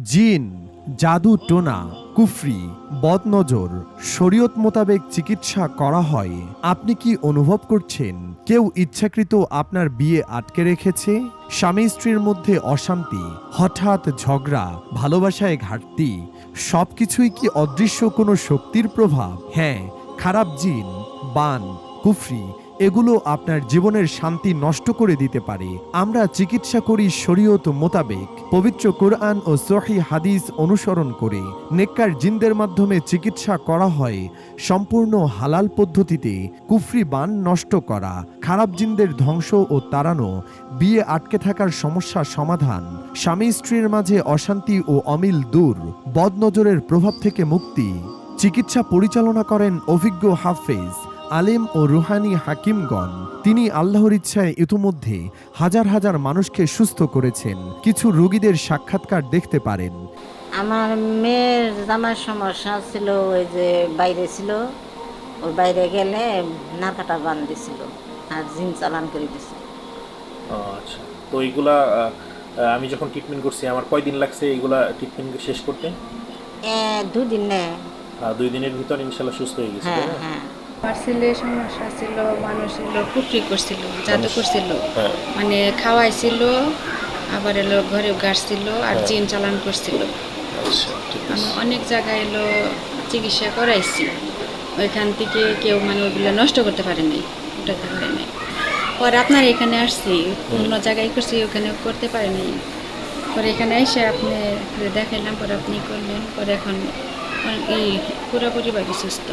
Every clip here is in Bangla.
জিন, জাদু টোনা, কুফরি, বদনজর শরীয়ত মোতাবেক চিকিৎসা করা হয়। আপনি কি অনুভব করছেন কেউ ইচ্ছাকৃত আপনার বিয়ে আটকে রেখেছে? স্বামী স্ত্রীর মধ্যে অশান্তি, হঠাৎ ঝগড়া, ভালোবাসায় ঘাটতি, সবকিছুই কি অদৃশ্য কোনো শক্তির প্রভাব? হ্যাঁ, খারাপ জিন, বান, কুফরি এগুলো আপনার জীবনের শান্তি নষ্ট করে দিতে পারে। আমরা চিকিৎসা করি শরীয়ত মোতাবেক, পবিত্র কোরআন ও সহি হাদিস অনুসরণ করে। নেককার জিনদের মাধ্যমে চিকিৎসা করা হয় সম্পূর্ণ হালাল পদ্ধতিতে। কুফরি বান নষ্ট করা, খারাপ জিনদের ধ্বংস ও তাড়ানো, বিয়ে আটকে থাকার সমস্যা সমাধান, স্বামী স্ত্রীর মাঝে অশান্তি ও অমিল দূর, বদনজরের প্রভাব থেকে মুক্তি। চিকিৎসা পরিচালনা করেন অভিজ্ঞ হাফেজ, আলেম ও রুহানি হাকিমগণ। তিনি আল্লাহর ইচ্ছায় ইতিমধ্যে হাজার হাজার মানুষকে সুস্থ করেছেন। কিছু রোগীদের সাক্ষাৎকার দেখতে পারেন। আমার মেয়ের জামার সমস্যা ছিল, ওই যে বাইরে ছিল, ওর বাইরে গেলে নাকাটা বান দিছিল আর জিন চালান করে দিছিল। আচ্ছা, তো এইগুলা আমি যখন ট্রিটমেন্ট করছি আমার কয়দিন লাগছে এইগুলা ট্রিটমেন্ট শেষ করতে? দুদিন নে। 2 দিনের ভিতর ইনশাল্লাহ সুস্থ হয়ে গেছে, তাই হ্যাঁ না? হ্যাঁ। আমার ছেলের সমস্যা ছিল, মানুষ এলো কুফরি করছিল, জাদু করছিল, হ্যাঁ। মানে খাওয়াইছিল, আবার এলো ঘরে গাড়ছিল আর হ্যাঁ। জিন চালান করছিল। আচ্ছা, ঠিক আমি আছে। অনেক জায়গায় এলো চিকিৎসা করাইছি, ওইখান থেকে কেউ মানে ওইগুলো নষ্ট করতে পারে নাই, উঠাতে পারে নাই। পরে আপনার এখানে আসছি, অন্য জায়গায় করছি, ওখানে করতে পারে নাই। পরে এখানে এসে আপনি দেখাইলাম, পরে আপনি করলেন, পরে এখন এই পুরোপুরিভাবে সুস্থ।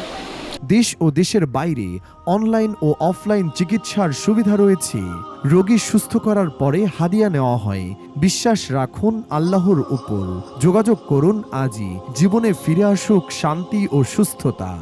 দেশ ও দেশের বাইরে অনলাইন ও অফলাইন চিকিৎসার সুবিধা রয়েছে। রোগী সুস্থ করার পরে হাদিয়া নেওয়া হয়। বিশ্বাস রাখুন আল্লাহর উপর। যোগাযোগ করুন আজই। জীবনে ফিরে আসুক শান্তি ও সুস্থতা।